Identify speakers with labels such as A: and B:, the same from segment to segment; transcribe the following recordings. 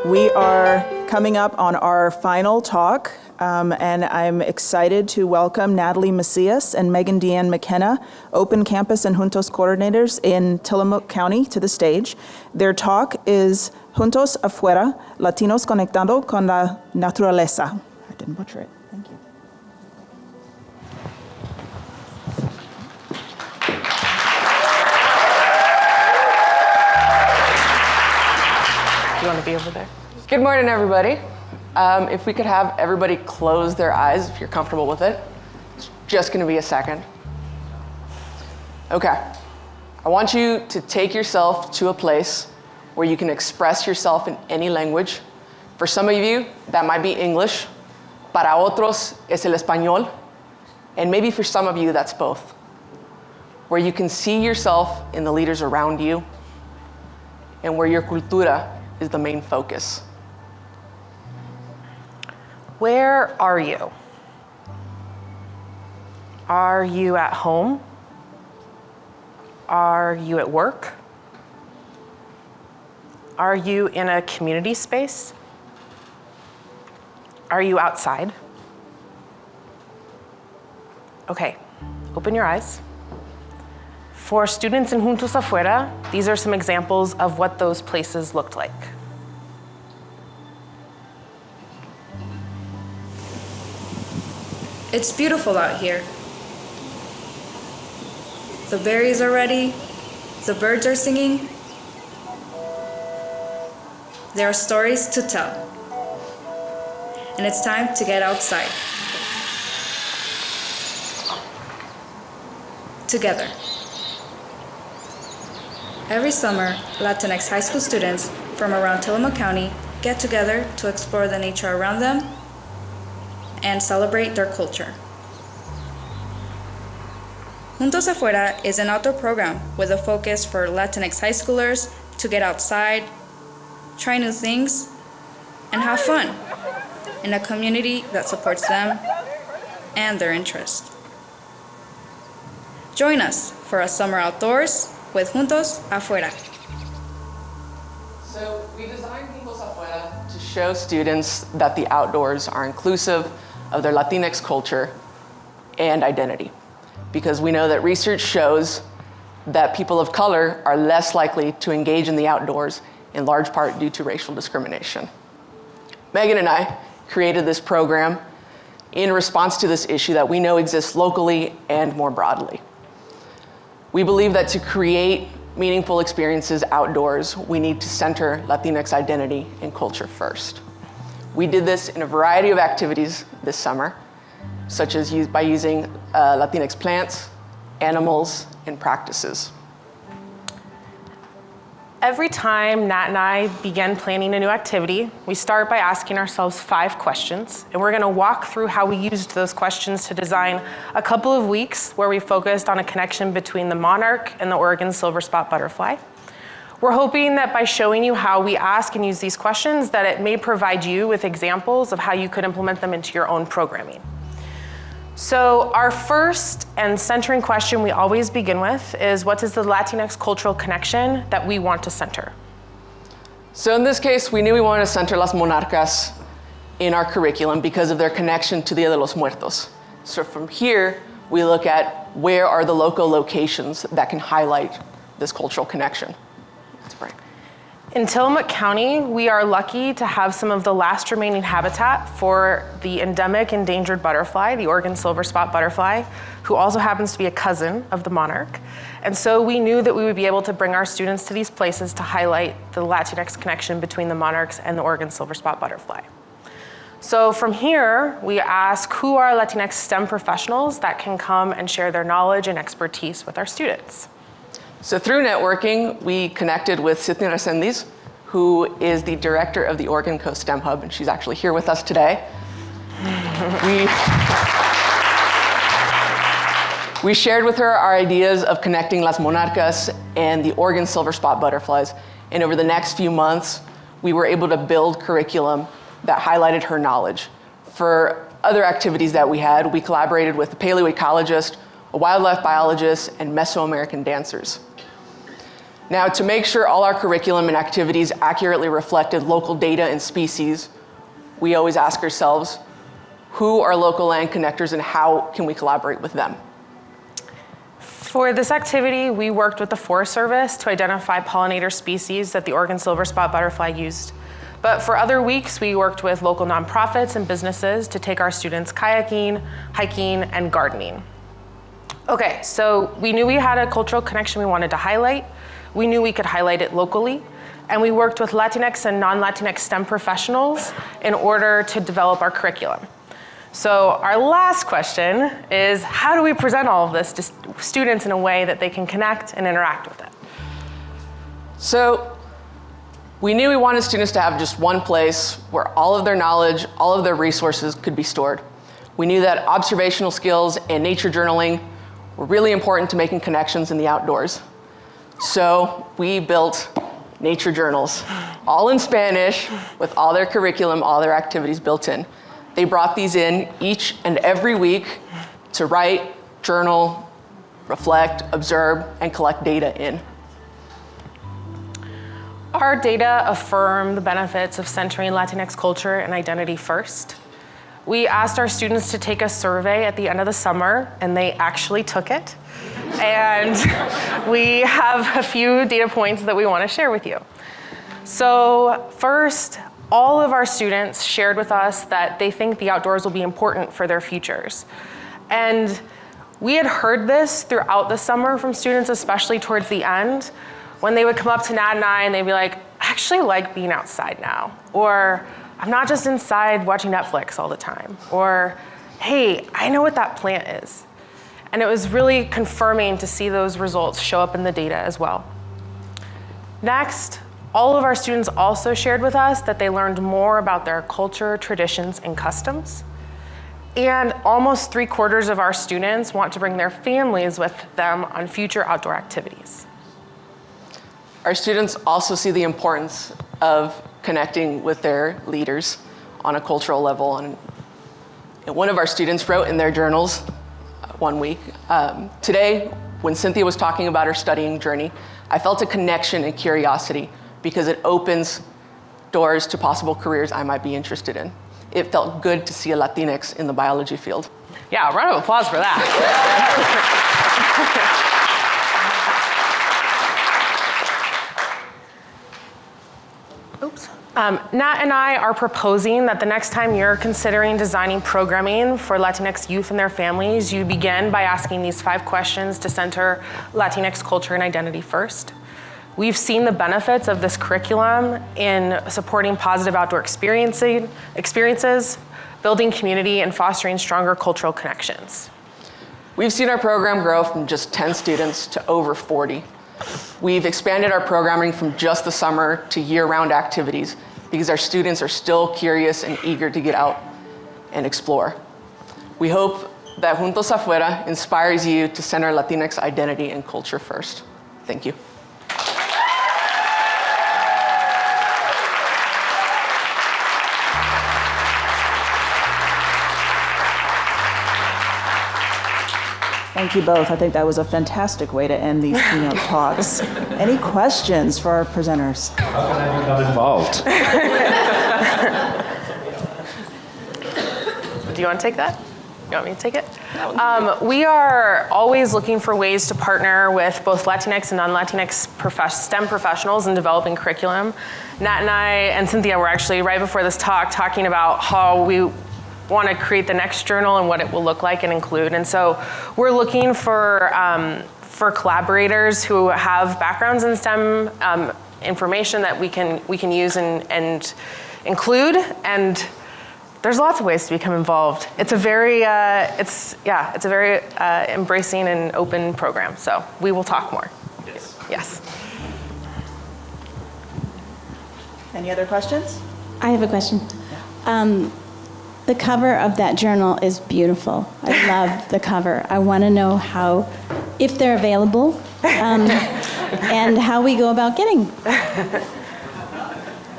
A: We are coming up on our final talk, and I'm excited to welcome Natalie Macias and Deane McKenna, Open Campus and Juntos Coordinators in Tillamook County, to the stage. Their talk is Juntos Afuera, Latinos Conectando con la Naturaleza. I didn't butcher it. Thank you.
B: You want to be over there? Good morning, everybody. If we could have everybody close their eyes, if you're comfortable with it. It's just going to be a second. Okay. I want you to take yourself to a place where you can express yourself in any language. For some of you, that might be English. Para otros es el español. And maybe for some of you, that's both. Where you can see yourself in the leaders around you and where your cultura is the main focus.
C: Where are you? Are you at home? Are you at work? Are you in a community space? Are you outside? Okay, open your eyes. For students in Juntos Afuera, these are some examples of what those places looked like.
D: It's beautiful out here. The berries are ready, the birds are singing. There are stories to tell. And it's time to get outside. Together. Every summer, LatinX high school students from around Tillamook County get together to explore the nature around them and celebrate their culture. Juntos Afuera is an outdoor program with a focus for LatinX high schoolers to get outside, try new things, and have fun in a community that supports them and their interests. Join us for a summer outdoors with Juntos Afuera.
B: So we designed Juntos Afuera to show students that the outdoors are inclusive of their Latinx culture and identity, because we know that research shows that people of color are less likely to engage in the outdoors, in large part due to racial discrimination. Megan and I created this program in response to this issue that we know exists locally and more broadly. We believe that to create meaningful experiences outdoors, we need to center Latinx identity and culture first. We did this in a variety of activities this summer, such as by using Latinx plants, animals, and practices.
C: Every time Nat and I begin planning a new activity, we start by asking ourselves 5 questions, and we're gonna walk through how we used those questions to design a couple of weeks where we focused on a connection between the monarch and the Oregon silver spot butterfly. We're hoping that by showing you how we ask and use these questions, that it may provide you with examples of how you could implement them into your own programming. So our first and centering question we always begin with is, what is the Latinx cultural connection that we want to center?
B: So in this case, we knew we wanted to center Las Monarcas in our curriculum because of their connection to Dia de los Muertos. So from here, we look at where are the local locations that can highlight this cultural connection. That's right.
C: In Tillamook County, we are lucky to have some of the last remaining habitat for the endemic endangered butterfly, the Oregon silver spot butterfly, who also happens to be a cousin of the monarch. And so we knew that we would be able to bring our students to these places to highlight the Latinx connection between the monarchs and the Oregon silver spot butterfly. So from here, we ask who are Latinx STEM professionals that can come and share their knowledge and expertise with our students.
B: So through networking, we connected with Sydney Resendiz, who is the director of the Oregon Coast STEM Hub, and she's actually here with us today. We shared with her our ideas of connecting Las Monarcas and the Oregon silver spot butterflies, and over the next few months, we were able to build curriculum that highlighted her knowledge. For other activities that we had, we collaborated with a paleoecologist, a wildlife biologist, and Mesoamerican dancers. Now, to make sure all our curriculum and activities accurately reflected local data and species, we always ask ourselves, who are local land connectors and how can we collaborate with them?
C: For this activity, we worked with the Forest Service to identify pollinator species that the Oregon silver spot butterfly used. But for other weeks, we worked with local nonprofits and businesses to take our students kayaking, hiking, and gardening. Okay, so we knew we had a cultural connection we wanted to highlight. We knew we could highlight it locally, and we worked with LatinX and non-LatinX STEM professionals in order to develop our curriculum. So our last question is, how do we present all of this to students in a way that they can connect and interact with it?
B: So we knew we wanted students to have just one place where all of their knowledge, all of their resources could be stored. We knew that observational skills and nature journaling were really important to making connections in the outdoors. So we built nature journals, all in Spanish, with all their curriculum, all their activities built in. They brought these in each and every week to write, journal, reflect, observe, and collect data in.
C: Our data affirm the benefits of centering Latinx culture and identity first. We asked our students to take a survey at the end of the summer, and they actually took it. And we have a few data points that we want to share with you. So first, all of our students shared with us that they think the outdoors will be important for their futures. And we had heard this throughout the summer from students, especially towards the end, when they would come up to Nat and I and they'd be like, I actually like being outside now. Or I'm not just inside watching Netflix all the time. Or, hey, I know what that plant is. And it was really confirming to see those results show up in the data as well. Next, all of our students also shared with us that they learned more about their culture, traditions, and customs. And almost 3/4 of our students want to bring their families with them on future outdoor activities.
B: Our students also see the importance of connecting with their leaders on a cultural level. And one of our students wrote in their journals one week, today, when Cynthia was talking about her studying journey, I felt a connection and curiosity because it opens doors to possible careers I might be interested in. It felt good to see a Latinx in the biology field.
C: Yeah, a round of applause for that. Oops. Nat and I are proposing that the next time you're considering designing programming for Latinx youth and their families, you begin by asking these 5 questions to center Latinx culture and identity first. We've seen the benefits of this curriculum in supporting positive outdoor experiences, building community, and fostering stronger cultural connections.
B: We've seen our program grow from just 10 students to over 40. We've expanded our programming from just the summer to year-round activities because our students are still curious and eager to get out and explore. We hope that Juntos Afuera inspires you to center Latinx identity and culture first. Thank you.
A: Thank you both. I think that was a fantastic way to end these keynote talks. Any questions for our presenters?
E: How can I become involved?
C: Do you want to take that? You want me to take it? We are always looking for ways to partner with both Latinx and non-Latinx STEM professionals in developing curriculum. Nat and I and Cynthia were actually, right before this talk, talking about how we want to create the next journal and what it will look like and include. And so we're looking for collaborators who have backgrounds in STEM information that we can use and include. And there's lots of ways to become involved. It's a very embracing and open program. So we will talk more. Yes.
A: Any other questions?
F: I have a question. The cover of that journal is beautiful. I love the cover. I want to know if they're available, and how we go about getting.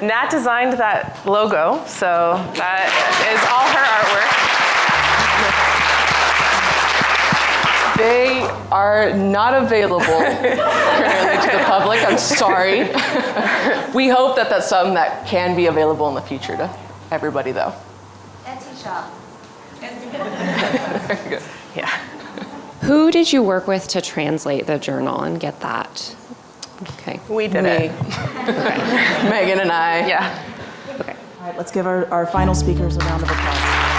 C: Nat designed that logo, so that is all her artwork.
B: They are not available currently to the public. I'm sorry. We hope that that's something that can be available in the future to everybody, though.
G: Etsy shop.
B: Very good.
C: Yeah.
H: Who did you work with to translate the journal and get that? Okay.
C: We did it.
B: Megan and I.
C: Yeah.
H: Okay.
A: All right, let's give our final speakers a round of applause.